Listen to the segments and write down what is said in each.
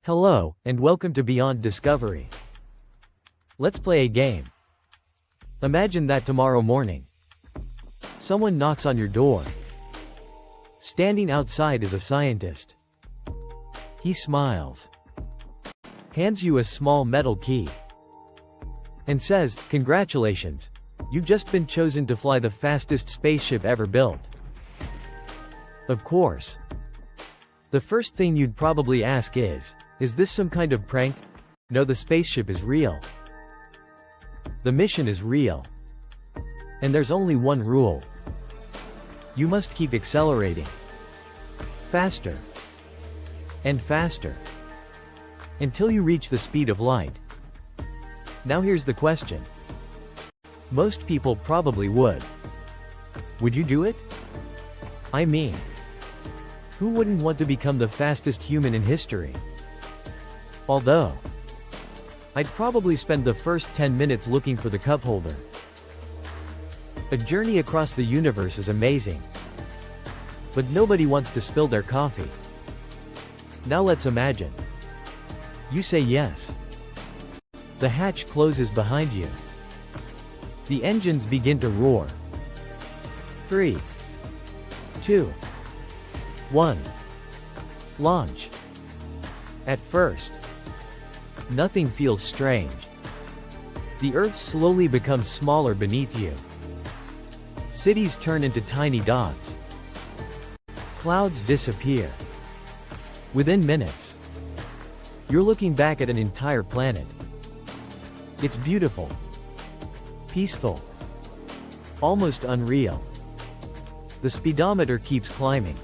Hello, and welcome to Beyond Discovery. Let's play a game. Imagine that tomorrow morning, someone knocks on your door. Standing outside is a scientist. He smiles, hands you a small metal key, and says, "Congratulations, you've just been chosen to fly the fastest spaceship ever built." Of course, the first thing you'd probably ask is this some kind of prank? No, the spaceship is real. The mission is real. And there's only one rule. You must keep accelerating. Faster. And faster. Until you reach the speed of light. Now here's the question. Most people probably would. Would you do it? I mean, who wouldn't want to become the fastest human in history? Although, I'd probably spend the first 10 minutes looking for the cup holder. A journey across the universe is amazing. But nobody wants to spill their coffee. Now let's imagine. You say yes. The hatch closes behind you. The engines begin to roar. 3, 2, 1. Launch. At first, nothing feels strange. The Earth slowly becomes smaller beneath you. Cities turn into tiny dots. Clouds disappear. Within minutes, you're looking back at an entire planet. It's beautiful, peaceful, almost unreal. The speedometer keeps climbing.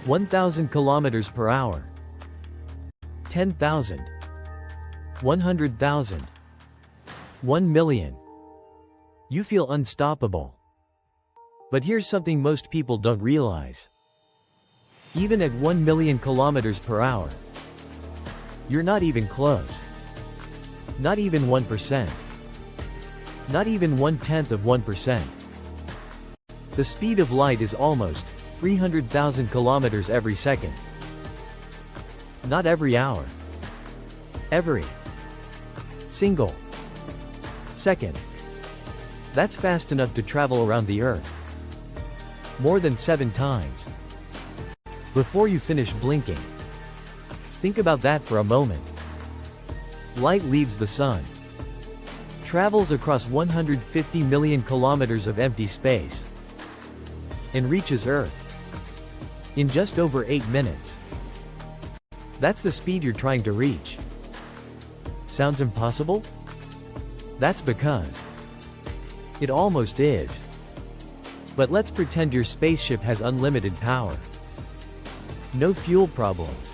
1,000 kilometers per hour. 10,000. 100,000. 1 million. You feel unstoppable. But here's something most people don't realize. Even at 1 million kilometers per hour, you're not even close. Not even 1%. Not even 1/10 of 1%. The speed of light is almost 300,000 kilometers every second. Not every hour. Every single second. That's fast enough to travel around the Earth more than 7 times before you finish blinking. Think about that for a moment. Light leaves the sun, travels across 150 million kilometers of empty space, and reaches Earth in just over 8 minutes. That's the speed you're trying to reach. Sounds impossible? That's because it almost is. But let's pretend your spaceship has unlimited power. No fuel problems.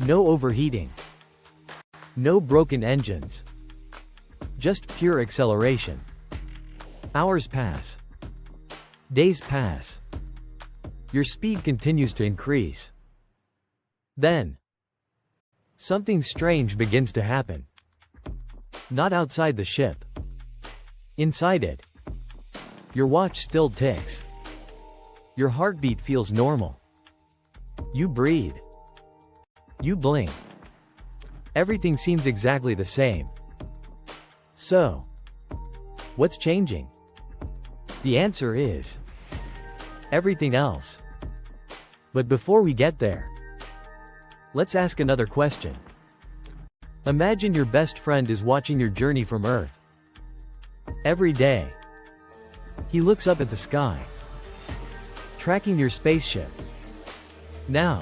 No overheating. No broken engines. Just pure acceleration. Hours pass. Days pass. Your speed continues to increase. Then, something strange begins to happen. Not outside the ship. Inside it. Your watch still ticks. Your heartbeat feels normal. You breathe. You blink. Everything seems exactly the same. So, what's changing? The answer is everything else. But before we get there, let's ask another question. Imagine your best friend is watching your journey from Earth. Every day, he looks up at the sky, tracking your spaceship. Now,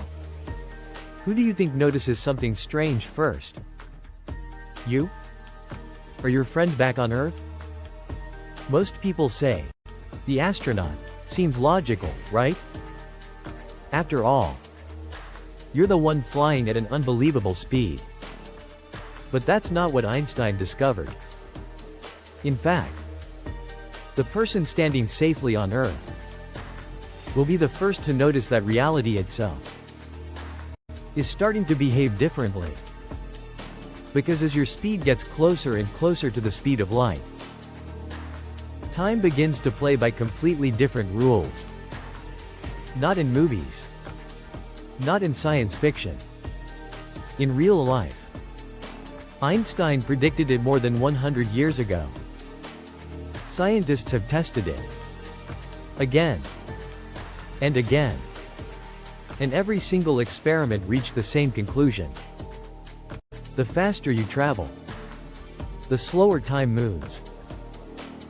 who do you think notices something strange first? You? Or your friend back on Earth? Most people say, the astronaut. Seems logical, right? After all, you're the one flying at an unbelievable speed. But that's not what Einstein discovered. In fact, the person standing safely on Earth will be the first to notice that reality itself is starting to behave differently. Because as your speed gets closer and closer to the speed of light, time begins to play by completely different rules. Not in movies. Not in science fiction. In real life, Einstein predicted it more than 100 years ago. Scientists have tested it again and again, and every single experiment reached the same conclusion. The faster you travel, the slower time moves.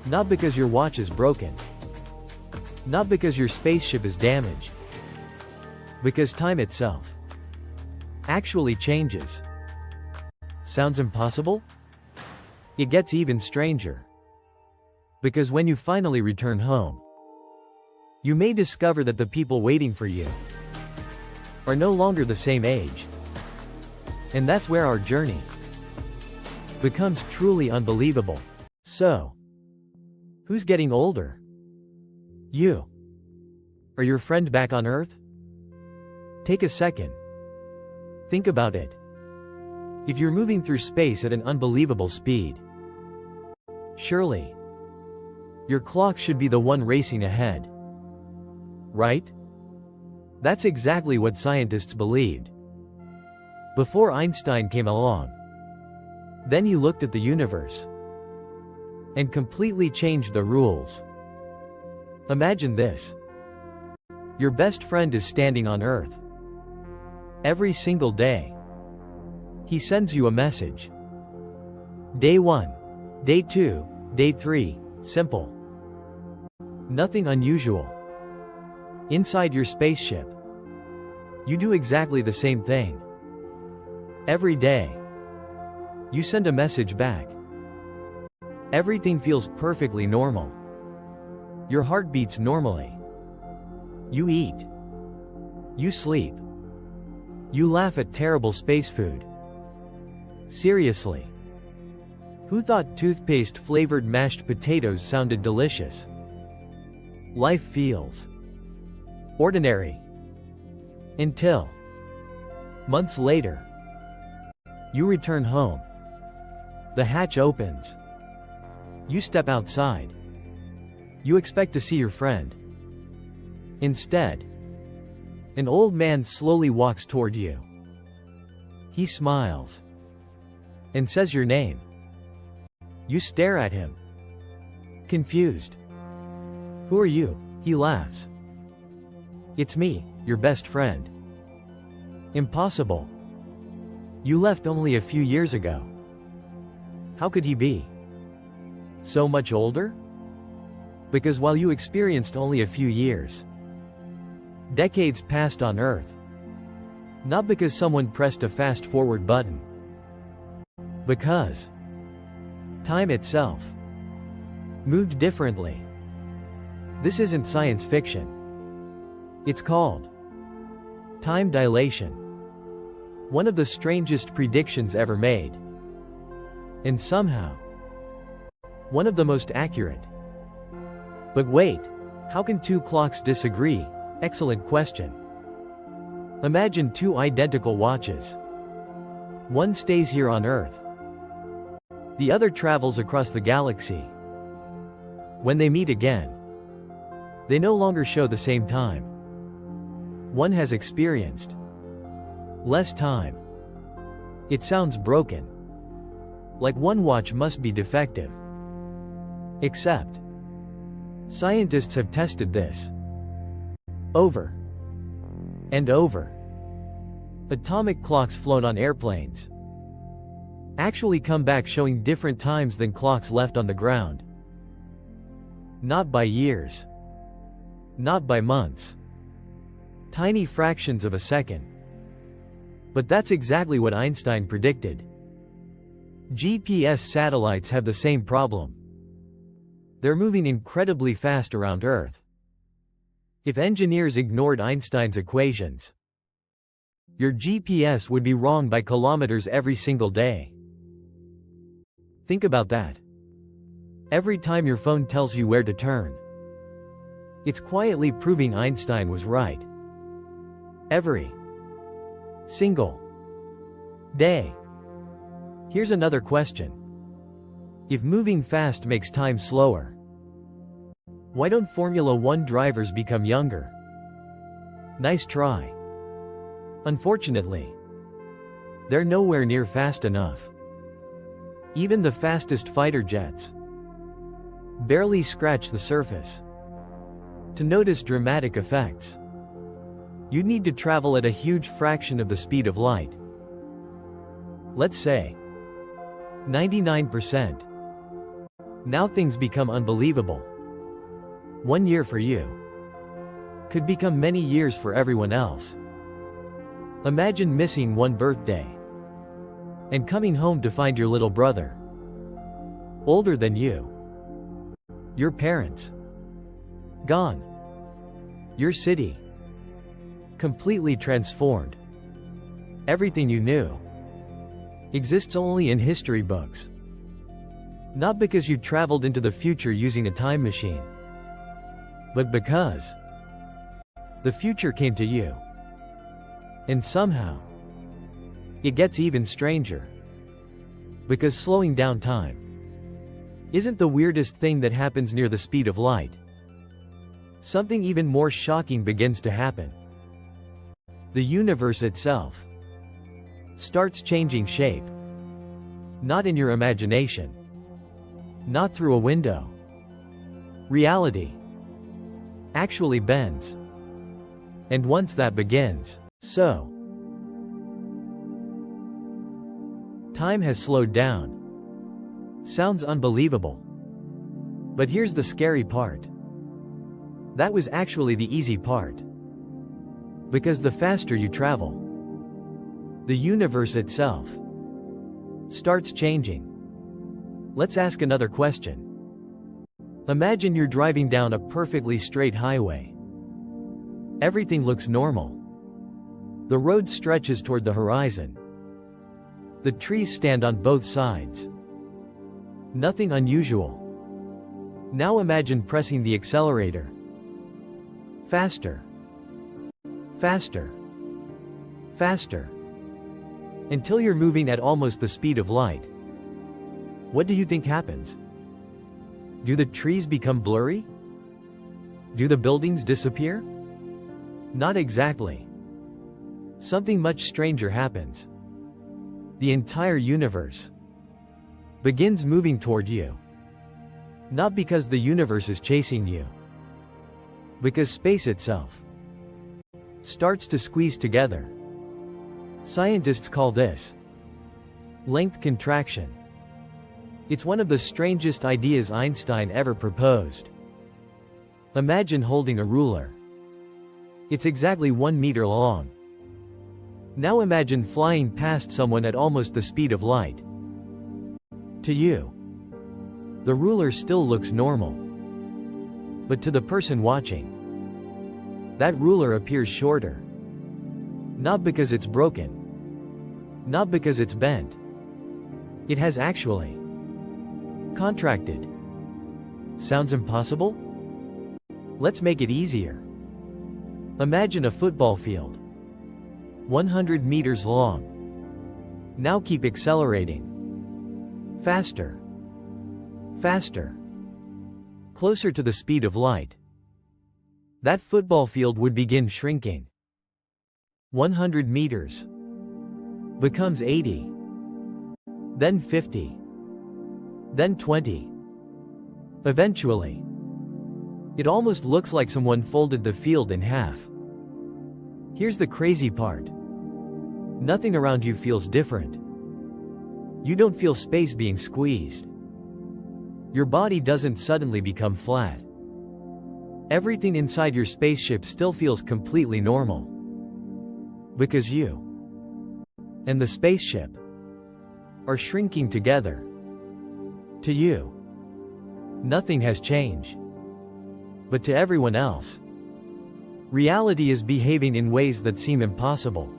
Not because your watch is broken, not because your spaceship is damaged, because time itself actually changes. Sounds impossible? It gets even stranger. Because when you finally return home, you may discover that the people waiting for you are no longer the same age. And that's where our journey becomes truly unbelievable. So, who's getting older? You or your friend back on Earth? Take a second. Think about it. If you're moving through space at an unbelievable speed, surely your clock should be the one racing ahead. Right? That's exactly what scientists believed before Einstein came along. Then he looked at the universe and completely changed the rules. Imagine this. Your best friend is standing on Earth. Every single day, he sends you a message. Day 1, Day 2, Day 3, simple. Nothing unusual. Inside your spaceship, you do exactly the same thing. Every day, you send a message back. Everything feels perfectly normal. Your heart beats normally. You eat. You sleep. You laugh at terrible space food. Seriously. Who thought toothpaste-flavored mashed potatoes sounded delicious? Life feels ordinary. Until months later, you return home. The hatch opens. You step outside. You expect to see your friend. Instead, an old man slowly walks toward you. He smiles and says your name. You stare at him, confused. Who are you? He laughs. It's me, your best friend. Impossible. You left only a few years ago. How could he be so much older? Because while you experienced only a few years, decades passed on Earth. Not because someone pressed a fast-forward button. Because time itself moved differently. This isn't science fiction. It's called time dilation. One of the strangest predictions ever made. And somehow, one of the most accurate. But wait, how can two clocks disagree? Excellent question. Imagine two identical watches. One stays here on Earth. The other travels across the galaxy. When they meet again, they no longer show the same time. One has experienced less time. It sounds broken. Like one watch must be defective. Except, scientists have tested this over and over. Atomic clocks flown on airplanes actually come back showing different times than clocks left on the ground. Not by years. Not by months. Tiny fractions of a second. But that's exactly what Einstein predicted. GPS satellites have the same problem. They're moving incredibly fast around Earth. If engineers ignored Einstein's equations, your GPS would be wrong by kilometers every single day. Think about that. Every time your phone tells you where to turn, it's quietly proving Einstein was right. Every single day. Here's another question. If moving fast makes time slower, why don't Formula 1 drivers become younger? Nice try. Unfortunately, They're nowhere near fast enough. Even the fastest fighter jets barely scratch the surface. To notice dramatic effects, you'd need to travel at a huge fraction of the speed of light. Let's say 99%. Now things become unbelievable. 1 year for you could become many years for everyone else. Imagine missing one birthday and coming home to find your little brother, older than you, your parents gone, your city completely transformed. Everything you knew exists only in history books. Not because you traveled into the future using a time machine, but because the future came to you. And somehow, it gets even stranger. Because slowing down time isn't the weirdest thing that happens near the speed of light. Something even more shocking begins to happen. The universe itself starts changing shape. Not in your imagination. Not through a window. Reality actually bends. And once that begins, time has slowed down. Sounds unbelievable. But here's the scary part. That was actually the easy part. Because the faster you travel, the universe itself starts changing. Let's ask another question. Imagine you're driving down a perfectly straight highway. Everything looks normal. The road stretches toward the horizon. The trees stand on both sides. Nothing unusual. Now imagine pressing the accelerator. Faster. Faster. Faster. Until you're moving at almost the speed of light. What do you think happens? Do the trees become blurry? Do the buildings disappear? Not exactly. Something much stranger happens. The entire universe begins moving toward you. Not because the universe is chasing you. Because space itself starts to squeeze together. Scientists call this length contraction. It's one of the strangest ideas Einstein ever proposed. Imagine holding a ruler. It's exactly 1 meter long. Now imagine flying past someone at almost the speed of light. To you, the ruler still looks normal. But to the person watching, that ruler appears shorter. Not because it's broken. Not because it's bent. It has actually contracted. Sounds impossible? Let's make it easier. Imagine a football field. 100 meters long. Now keep accelerating. Faster. Faster. Closer to the speed of light. That football field would begin shrinking. 100 meters becomes 80. Then 50. Then 20. Eventually, it almost looks like someone folded the field in half. Here's the crazy part. Nothing around you feels different. You don't feel space being squeezed. Your body doesn't suddenly become flat. Everything inside your spaceship still feels completely normal. Because you and the spaceship are shrinking together. To you, nothing has changed. But to everyone else, reality is behaving in ways that seem impossible.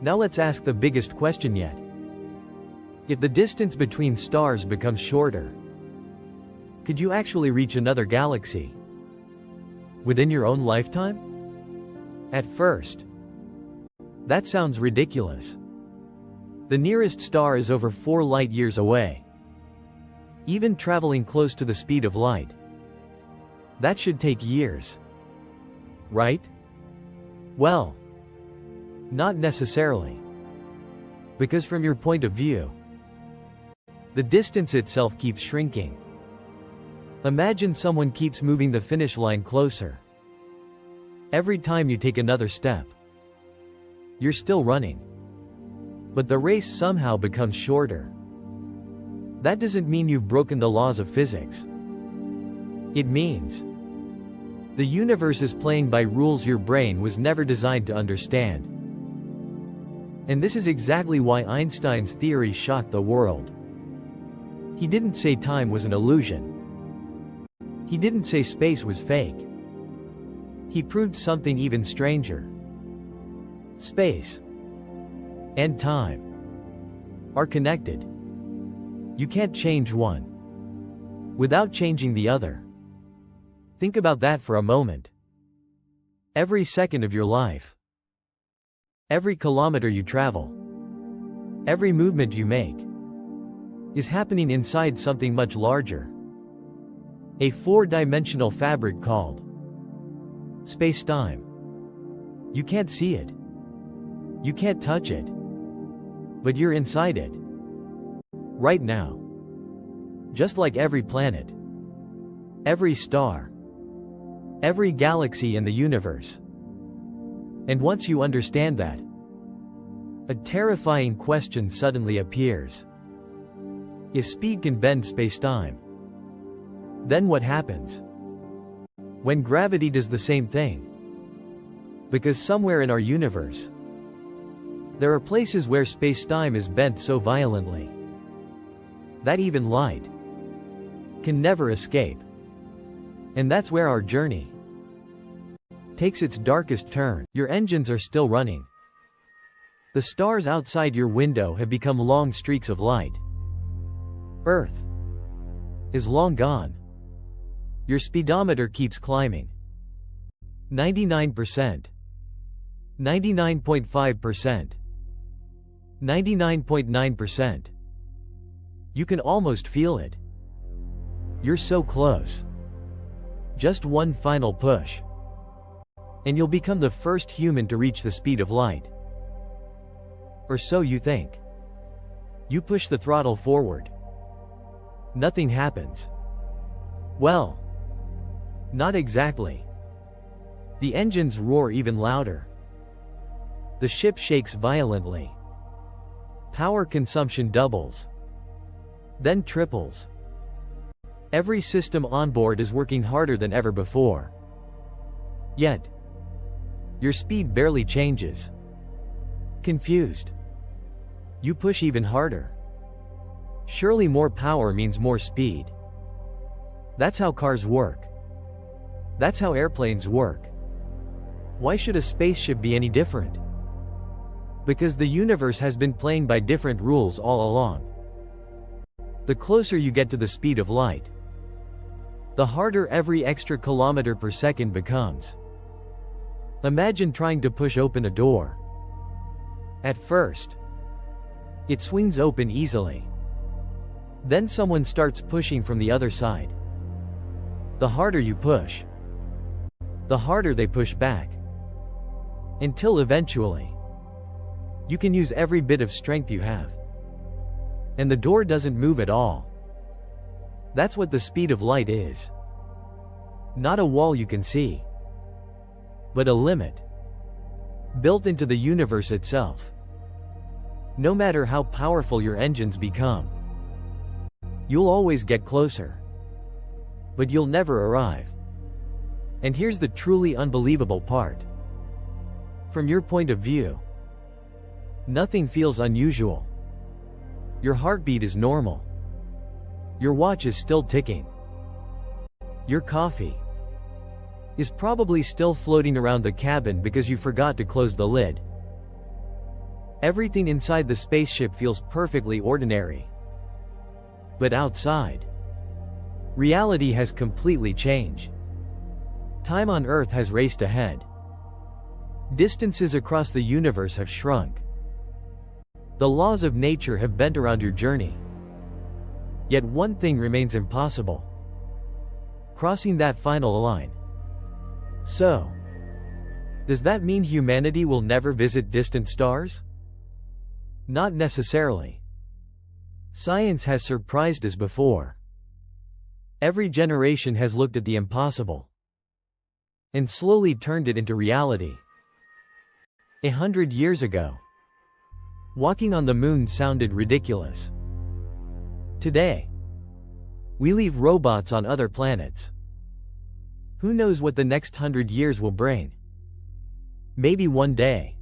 Now let's ask the biggest question yet. If the distance between stars becomes shorter, could you actually reach another galaxy within your own lifetime? At first, that sounds ridiculous. The nearest star is over 4 light years away. Even traveling close to the speed of light, that should take years. Right? Well, not necessarily. Because from your point of view, the distance itself keeps shrinking. Imagine someone keeps moving the finish line closer. Every time you take another step, you're still running. But the race somehow becomes shorter. That doesn't mean you've broken the laws of physics. It means the universe is playing by rules your brain was never designed to understand. And this is exactly why Einstein's theory shocked the world. He didn't say time was an illusion. He didn't say space was fake. He proved something even stranger. Space and time are connected. You can't change one without changing the other. Think about that for a moment. Every second of your life, every kilometer you travel, every movement you make, is happening inside something much larger. A four-dimensional fabric called space-time. You can't see it. You can't touch it. But you're inside it. Right now. Just like every planet, every star, every galaxy in the universe. And once you understand that, a terrifying question suddenly appears. If speed can bend space-time, then what happens when gravity does the same thing? Because somewhere in our universe, there are places where space-time is bent so violently that even light can never escape. And that's where our journey takes its darkest turn. Your engines are still running. The stars outside your window have become long streaks of light. Earth is long gone. Your speedometer keeps climbing. 99%. 99.5%. 99.9%. You can almost feel it. You're so close. Just one final push, and you'll become the first human to reach the speed of light. Or so you think. You push the throttle forward. Nothing happens. Well, not exactly. The engines roar even louder. The ship shakes violently. Power consumption doubles, then triples. Every system on board is working harder than ever before. Yet, your speed barely changes. Confused, you push even harder. Surely more power means more speed. That's how cars work. That's how airplanes work. Why should a spaceship be any different? Because the universe has been playing by different rules all along. The closer you get to the speed of light, the harder every extra kilometer per second becomes. Imagine trying to push open a door. At first, it swings open easily. Then someone starts pushing from the other side. The harder you push, the harder they push back. Until eventually, you can use every bit of strength you have. And the door doesn't move at all. That's what the speed of light is. Not a wall you can see, but a limit built into the universe itself. No matter how powerful your engines become, you'll always get closer, but you'll never arrive. And here's the truly unbelievable part. From your point of view, nothing feels unusual. Your heartbeat is normal. Your watch is still ticking. Your coffee is probably still floating around the cabin because you forgot to close the lid. Everything inside the spaceship feels perfectly ordinary. But outside, reality has completely changed. Time on Earth has raced ahead. Distances across the universe have shrunk. The laws of nature have bent around your journey. Yet one thing remains impossible: crossing that final line. So, does that mean humanity will never visit distant stars? Not necessarily. Science has surprised us before. Every generation has looked at the impossible and slowly turned it into reality. 100 years ago, walking on the moon sounded ridiculous. Today, we leave robots on other planets. Who knows what the next 100 years will bring? Maybe one day,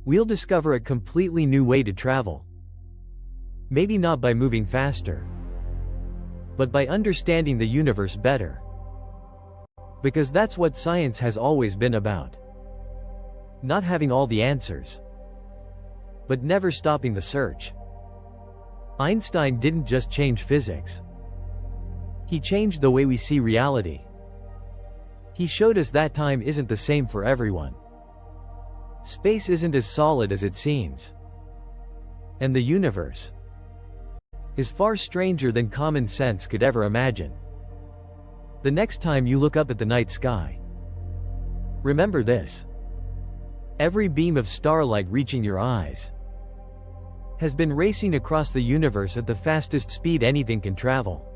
we'll discover a completely new way to travel. Maybe not by moving faster, but by understanding the universe better. Because that's what science has always been about. Not having all the answers, but never stopping the search. Einstein didn't just change physics. He changed the way we see reality. He showed us that time isn't the same for everyone. Space isn't as solid as it seems. And the universe is far stranger than common sense could ever imagine. The next time you look up at the night sky, remember this. Every beam of starlight reaching your eyes has been racing across the universe at the fastest speed anything can travel.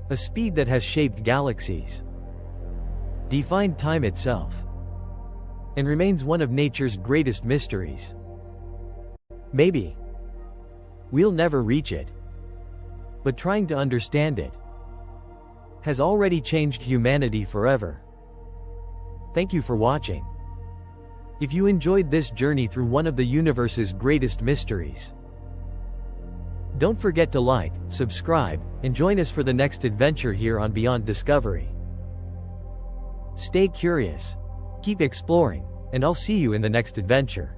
A speed that has shaped galaxies, defined time itself, and remains one of nature's greatest mysteries. Maybe we'll never reach it, but trying to understand it has already changed humanity forever. Thank you for watching. If you enjoyed this journey through one of the universe's greatest mysteries, don't forget to like, subscribe, and join us for the next adventure here on Beyond Discovery. Stay curious, keep exploring, and I'll see you in the next adventure.